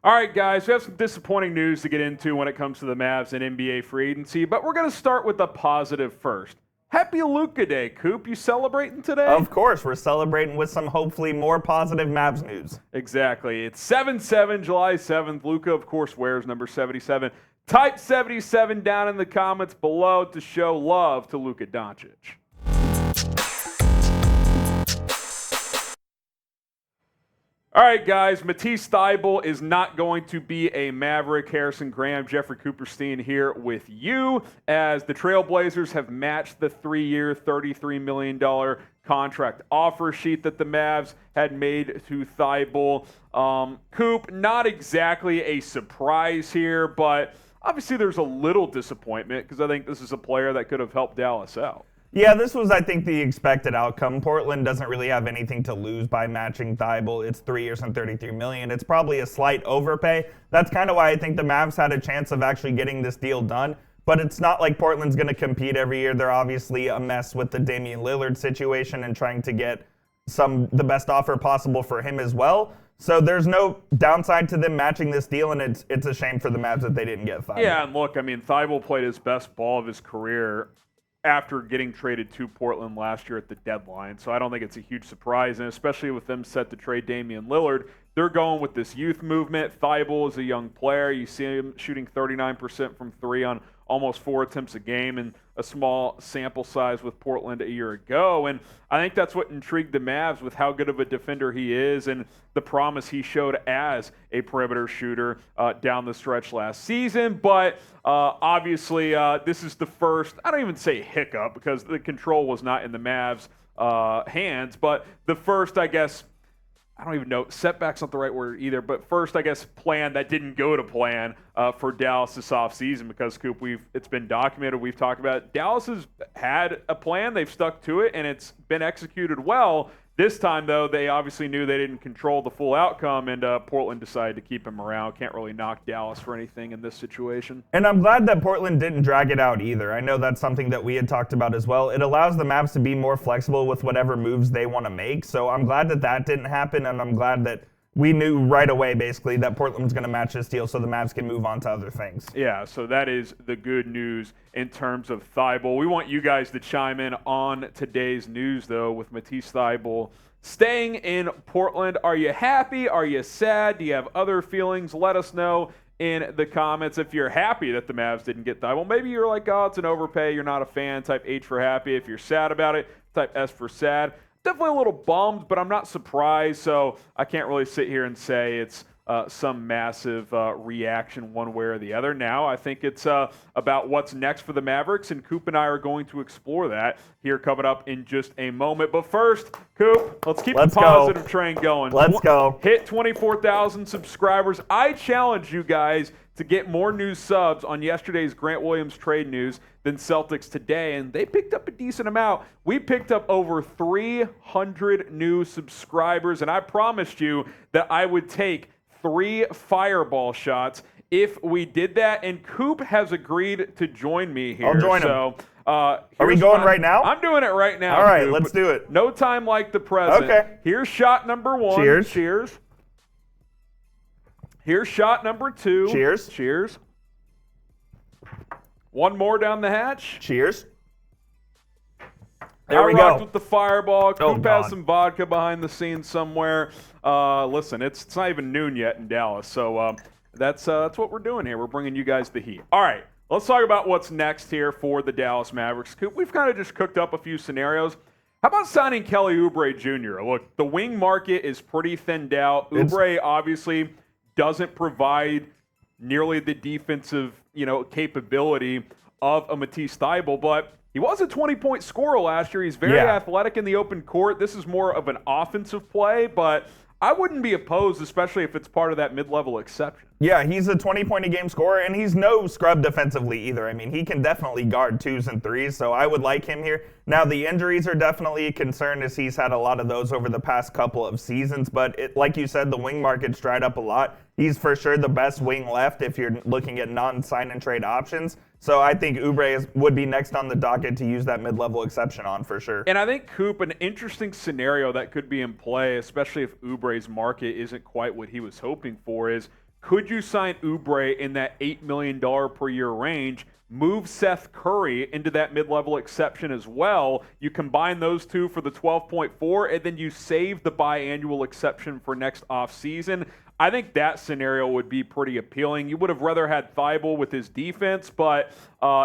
All right, guys, we have some disappointing news to get into when it comes to the Mavs and NBA free agency, but we're going to start with the positive first. Happy Luka Day, Coop. You celebrating today? Of course, we're celebrating with some hopefully more positive Mavs news. Exactly. It's 7/7, July 7th. Luka, of course, wears number 77. Type 77 down in the comments below to show love to Luka Doncic. All right, guys, Matisse Thybulle is not going to be a Maverick. Harrison Graham, Jeffrey Cooperstein here with you as the Trailblazers have matched the 3-year, $33 million contract offer sheet that the Mavs had made to Thybulle. Coop, not exactly a surprise here, but obviously there's a little disappointment because I think this is a player that could have helped Dallas out. Yeah, this was, I think, the expected outcome. Portland doesn't really have anything to lose by matching Thybulle. It's 3 years and $33 million. It's probably a slight overpay. That's kind of why I think the Mavs had a chance of actually getting this deal done. But it's not like Portland's going to compete every year. They're obviously a mess with the Damian Lillard situation and trying to get the best offer possible for him as well. So there's no downside to them matching this deal, and it's a shame for the Mavs that they didn't get Thybulle. Yeah, and look, I mean, Thybulle played his best ball of his career after getting traded to Portland last year at the deadline. So I don't think it's a huge surprise, and especially with them set to trade Damian Lillard, they're going with this youth movement. Thybulle is a young player. You see him shooting 39% from three on almost 4 attempts a game in a small sample size with Portland a year ago. And I think that's what intrigued the Mavs with how good of a defender he is and the promise he showed as a perimeter shooter down the stretch last season. But obviously, this is the first, I don't even say hiccup because the control was not in the Mavs' hands, but the first, I guess, I don't even know, setback's not the right word either, but first, I guess, plan that didn't go to plan for Dallas this offseason because, Coop, it's been documented, we've talked about it. Dallas has had a plan, they've stuck to it, and it's been executed well. This time, though, they obviously knew they didn't control the full outcome, and Portland decided to keep him around. Can't really knock Dallas for anything in this situation. And I'm glad that Portland didn't drag it out either. I know that's something that we had talked about as well. It allows the Mavs to be more flexible with whatever moves they want to make. So I'm glad that didn't happen, and I'm glad that we knew right away, basically, that Portland was going to match this deal so the Mavs can move on to other things. Yeah, so that is the good news in terms of Thybulle. We want you guys to chime in on today's news, though, with Matisse Thybulle staying in Portland. Are you happy? Are you sad? Do you have other feelings? Let us know in the comments. If you're happy that the Mavs didn't get Thybulle, maybe you're like, oh, it's an overpay. You're not a fan. Type H for happy. If you're sad about it, type S for sad. Definitely a little bummed, but I'm not surprised, so I can't really sit here and say it's some massive reaction one way or the other. Now, I think it's about what's next for the Mavericks, and Coop and I are going to explore that here coming up in just a moment. But first, Coop, let's keep the positive train going. Let's go. Hit 24,000 subscribers. I challenge you guys to get more new subs on yesterday's Grant Williams trade news than Celtics today, and they picked up a decent amount. We picked up over 300 new subscribers, and I promised you that I would take 3 fireball shots if we did that, and Coop has agreed to join me here. I'll join him. Are we going right now? I'm doing it right now. All right, Coop. let's do it. No time like the present. Okay. Here's shot number 1. Cheers. Cheers. Here's shot number 2. Cheers. Cheers. One more down the hatch. Cheers. There we go. With the fireball. Oh, Coop has some vodka behind the scenes somewhere. Listen, it's not even noon yet in Dallas, so that's what we're doing here. We're bringing you guys the heat. All right, let's talk about what's next here for the Dallas Mavericks. Coop, we've kind of just cooked up a few scenarios. How about signing Kelly Oubre Jr.? Look, the wing market is pretty thinned out. Oubre obviously doesn't provide nearly the defensive, capability of a Matisse Thybulle, but he was a 20-point scorer last year. He's very athletic in the open court. This is more of an offensive play, but I wouldn't be opposed, especially if it's part of that mid-level exception. Yeah, he's a 20-point-a-game scorer, and he's no scrub defensively either. I mean, he can definitely guard 2s and 3s, so I would like him here. Now, the injuries are definitely a concern as he's had a lot of those over the past couple of seasons, but like you said, the wing market's dried up a lot. He's for sure the best wing left if you're looking at non-sign-and-trade options. So I think Oubre would be next on the docket to use that mid-level exception on for sure. And I think, Coop, an interesting scenario that could be in play, especially if Oubre's market isn't quite what he was hoping for, is Could you sign Oubre in that $8 million per year range? Move Seth Curry into that mid-level exception as well. You combine those two for the 12.4, and then you save the biannual exception for next offseason. I think that scenario would be pretty appealing. You would have rather had Thybulle with his defense, but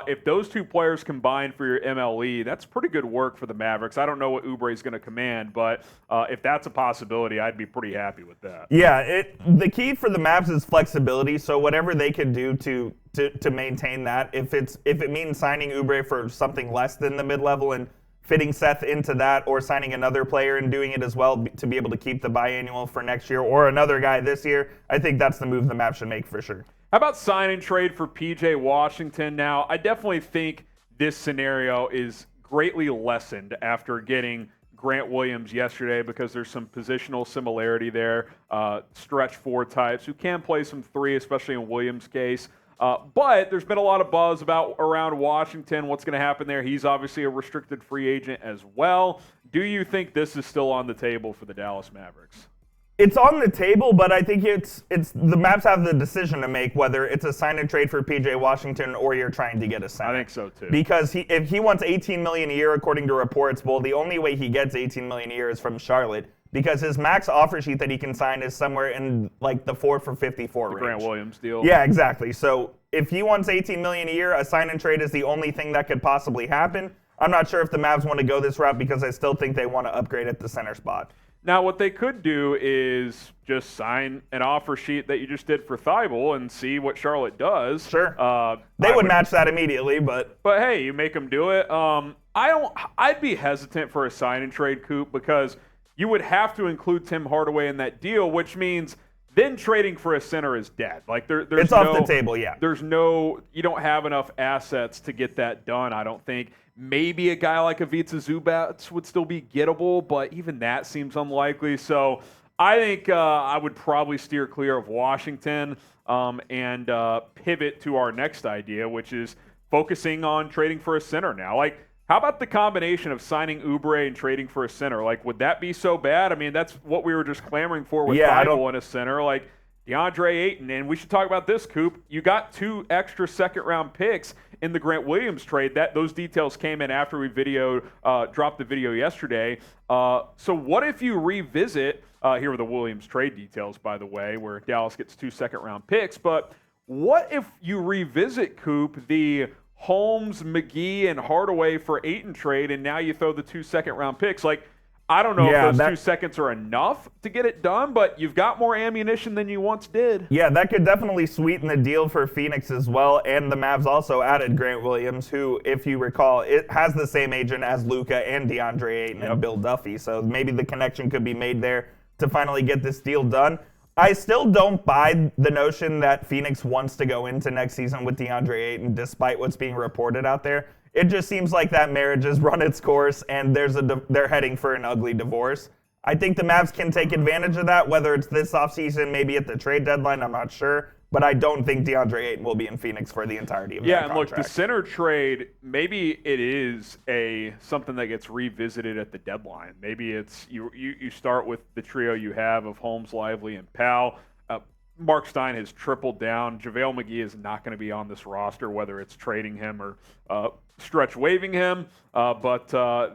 if those two players combine for your MLE, that's pretty good work for the Mavericks. I don't know what Oubre is going to command, but if that's a possibility, I'd be pretty happy with that. Yeah, the key for the Mavs is flexibility. So whatever they can do to maintain that, if it means signing Oubre for something less than the mid-level and fitting Seth into that, or signing another player and doing it as well to be able to keep the biannual for next year, or another guy this year, I think that's the move the Mavs should make for sure. How about sign and trade for PJ Washington now? I definitely think this scenario is greatly lessened after getting Grant Williams yesterday because there's some positional similarity there. Stretch four types who can play some three, especially in Williams' case. But there's been a lot of buzz around Washington, what's going to happen there. He's obviously a restricted free agent as well. Do you think this is still on the table for the Dallas Mavericks? It's on the table, but I think it's the Mavs have the decision to make whether it's a sign and trade for PJ Washington or you're trying to get a center. I think so too. Because if he wants $18 million a year, according to reports, well, the only way he gets $18 million a year is from Charlotte, because his max offer sheet that he can sign is somewhere in like the 4 for 54 range. Grant Williams deal. Yeah, exactly. So if he wants $18 million a year, a sign and trade is the only thing that could possibly happen. I'm not sure if the Mavs want to go this route because I still think they want to upgrade at the center spot. Now, what they could do is just sign an offer sheet that you just did for Thybulle and see what Charlotte does. Sure. They would match that immediately, but hey, you make them do it. I'd be hesitant for a sign and trade, Coop, because you would have to include Tim Hardaway in that deal, which means then trading for a center is dead. Like there's it's off the table. Yeah. You don't have enough assets to get that done, I don't think. Maybe a guy like Ivica Zubac would still be gettable, but even that seems unlikely. So I think I would probably steer clear of Washington and pivot to our next idea, which is focusing on trading for a center now. Like, how about the combination of signing Oubre and trading for a center? Like, would that be so bad? I mean, that's what we were just clamoring for with Thybulle and a center. Like, DeAndre Ayton, and we should talk about this, Coop. You got 2 extra second-round picks in the Grant Williams trade. Those details came in after we dropped the video yesterday. So what if you revisit, here are the Williams trade details, by the way, where Dallas gets 2 second-round picks, but what if you revisit, Coop, the Holmes, McGee, and Hardaway for Ayton trade, and now you throw the 2 second-round picks? Like, I don't know if those 2 seconds are enough to get it done, but you've got more ammunition than you once did. Yeah, that could definitely sweeten the deal for Phoenix as well. And the Mavs also added Grant Williams, who, if you recall, it has the same agent as Luka and DeAndre Ayton and Bill Duffy. So maybe the connection could be made there to finally get this deal done. I still don't buy the notion that Phoenix wants to go into next season with DeAndre Ayton, despite what's being reported out there. It just seems like that marriage has run its course, and they're heading for an ugly divorce. I think the Mavs can take advantage of that, whether it's this offseason, maybe at the trade deadline, I'm not sure. But I don't think DeAndre Ayton will be in Phoenix for the entirety of that contract. Yeah, and look, the center trade, maybe it is something that gets revisited at the deadline. Maybe it's you start with the trio you have of Holmes, Lively, and Powell. Mark Stein has tripled down. JaVale McGee is not going to be on this roster, whether it's trading him or stretch waiving him, but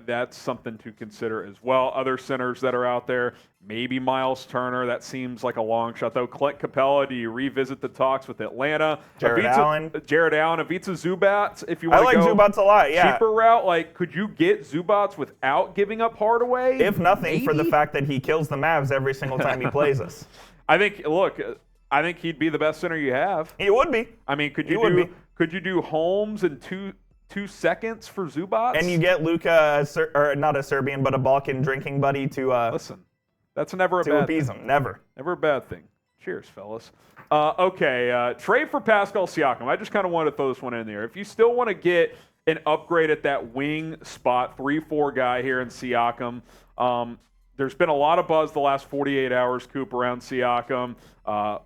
that's something to consider as well. Other centers that are out there, maybe Myles Turner. That seems like a long shot, though. Clint Capela, do you revisit the talks with Atlanta? Jared Allen, Ivica Zubac, if you want to go. I like Zubac a lot, yeah. Cheaper route, like, could you get Zubac without giving up Hardaway? If nothing, for the fact that he kills the Mavs every single time he plays us. I think he'd be the best center you have. He would be. I mean, could you do Holmes in 2 seconds for Zubac? And you get Luka, or not a Serbian, but a Balkan drinking buddy to listen. That's never a bad appease thing. Him. Never a bad thing. Cheers, fellas. Okay, trade for Pascal Siakam. I just kind of wanted to throw this one in there. If you still want to get an upgrade at that wing spot, 3-4 guy here in Siakam. There's been a lot of buzz the last 48 hours, Coop, around Siakam.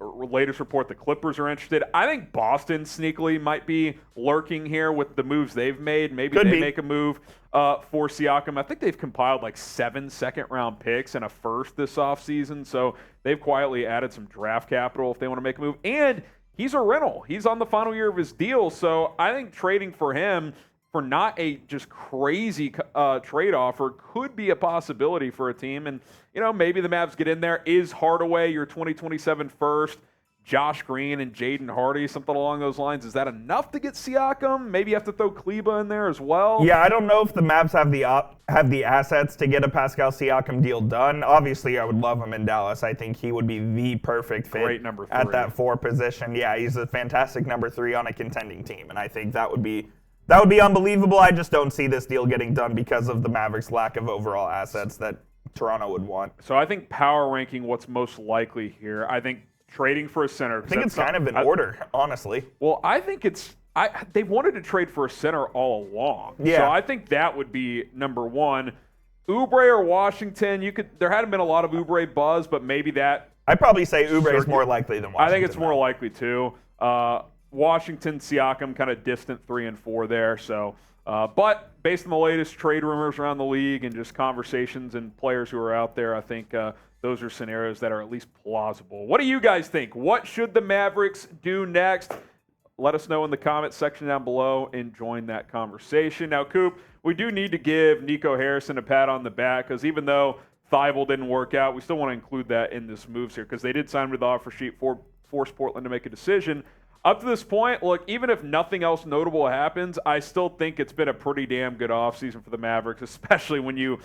Latest report, the Clippers are interested. I think Boston sneakily might be lurking here with the moves they've made. Maybe they make a move for Siakam. I think they've compiled like 7 second-round picks and a first this offseason, so they've quietly added some draft capital if they want to make a move. And he's a rental. He's on the final year of his deal. So I think trading for him for not a just crazy trade offer could be a possibility for a team. And, maybe the Mavs get in there. Is Hardaway your 2027 first? Josh Green and Jaden Hardy, something along those lines. Is that enough to get Siakam? Maybe you have to throw Kleba in there as well. Yeah, I don't know if the Mavs have the assets to get a Pascal Siakam deal done. Obviously, I would love him in Dallas. I think he would be the perfect fit Great number 3. At that 4 position. Yeah, he's a fantastic number 3 on a contending team, and I think that would be unbelievable. I just don't see this deal getting done because of the Mavericks' lack of overall assets that Toronto would want. So I think power ranking what's most likely here. I think trading for a center. I think it's kind of in order, honestly. Well, I think they've wanted to trade for a center all along. Yeah. So I think that would be number 1. Oubre or Washington, there hadn't been a lot of Oubre buzz, but maybe that. I'd probably say Oubre is more likely than Washington. I think it's more likely too. Washington, Siakam, kind of distant 3 and 4 there. So, but based on the latest trade rumors around the league and just conversations and players who are out there, I think those are scenarios that are at least plausible. What do you guys think? What should the Mavericks do next? Let us know in the comments section down below and join that conversation. Now, Coop, we do need to give Nico Harrison a pat on the back because even though Thybulle didn't work out, we still want to include that in this moves here because they did sign with the offer sheet for force Portland to make a decision. Up to this point, look, even if nothing else notable happens, I still think it's been a pretty damn good offseason for the Mavericks, especially when you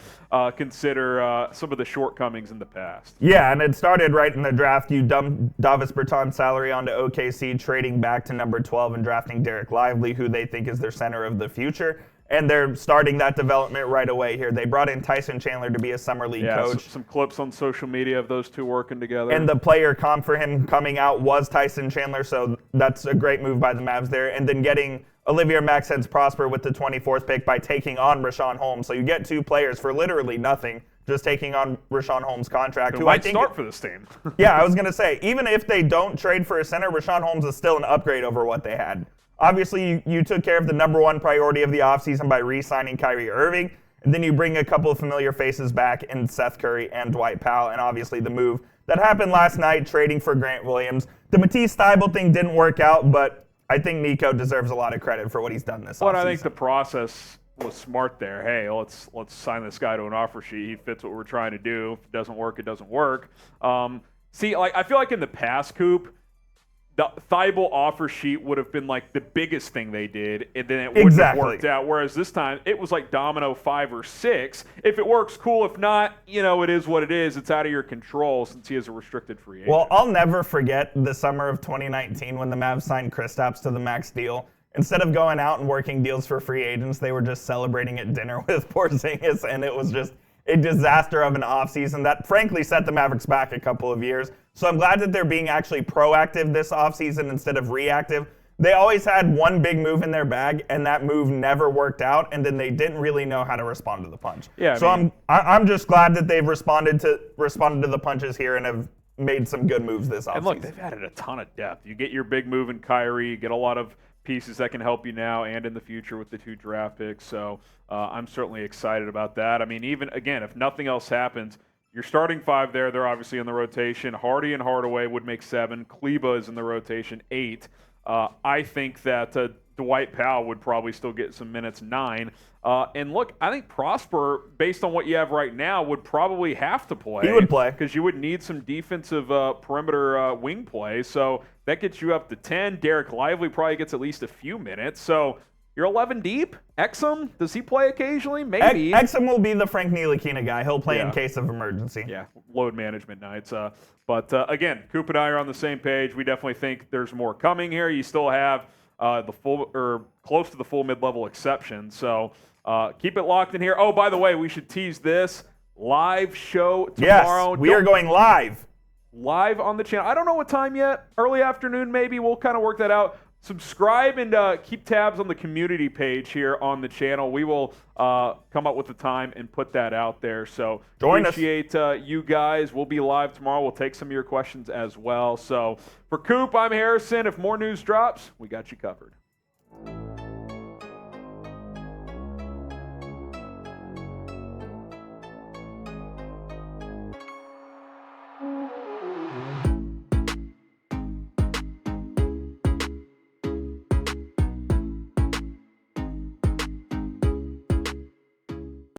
consider some of the shortcomings in the past. Yeah, and it started right in the draft. You dumped Davis Bertans' salary onto OKC, trading back to number 12 and drafting Derek Lively, who they think is their center of the future. And they're starting that development right away here. They brought in Tyson Chandler to be a summer league coach. Some clips on social media of those two working together. And the player comp for him coming out was Tyson Chandler, so that's a great move by the Mavs there. And then getting Olivier Maxence Prosper with the 24th pick by taking on Richaun Holmes. So you get 2 players for literally nothing, just taking on Richaun Holmes' contract. Who might start for this team. Yeah, I was going to say, even if they don't trade for a center, Richaun Holmes is still an upgrade over what they had. Obviously, you took care of the number 1 priority of the offseason by re-signing Kyrie Irving, and then you bring a couple of familiar faces back in Seth Curry and Dwight Powell, and obviously the move that happened last night, trading for Grant Williams. The Matisse Thybulle thing didn't work out, but I think Nico deserves a lot of credit for what he's done this offseason. But I think the process was smart there. Hey, let's sign this guy to an offer sheet. He fits what we're trying to do. If it doesn't work, it doesn't work. I feel like in the past, Coop, the Thybulle offer sheet would have been like the biggest thing they did, and then it wouldn't have worked out. Whereas this time, it was like domino 5 or 6. If it works, cool. If not, it is what it is. It's out of your control since he is a restricted free agent. Well, I'll never forget the summer of 2019 when the Mavs signed Kristaps to the max deal. Instead of going out and working deals for free agents, they were just celebrating at dinner with Porzingis, and it was just a disaster of an offseason that frankly set the Mavericks back a couple of years. So I'm glad that they're being actually proactive this offseason instead of reactive. They always had one big move in their bag, and that move never worked out, and then they didn't really know how to respond to the punch. Yeah, I'm just glad that they've responded to the punches here and have made some good moves this offseason. And look, they've added a ton of depth. You get your big move in Kyrie, you get a lot of pieces that can help you now and in the future with the 2 draft picks. So I'm certainly excited about that. I mean, even, again, if nothing else happens, you're starting 5 there. They're obviously in the rotation. Hardy and Hardaway would make 7. Kleba is in the rotation, 8. I think that Dwight Powell would probably still get some minutes, 9. And look, I think Prosper, based on what you have right now, would probably have to play. He would play. Because you would need some defensive perimeter wing play. So that gets you up to 10. Derek Lively probably gets at least a few minutes. So you're 11 deep. Exum, does he play occasionally? Maybe. Exum will be the Frank Ntilikina guy. He'll play in case of emergency. Yeah, load management nights. But again, Coop and I are on the same page. We definitely think there's more coming here. You still have the full or close to the full mid-level exception. So keep it locked in here. Oh, by the way, we should tease this live show tomorrow. Yes, we are going live. Live on the channel. I don't know what time yet. Early afternoon, maybe. We'll kind of work that out. Subscribe and keep tabs on the community page here on the channel. We will come up with the time and put that out there. So appreciate you guys. We'll be live tomorrow. We'll take some of your questions as well. So for Coop, I'm Harrison. If more news drops, we got you covered.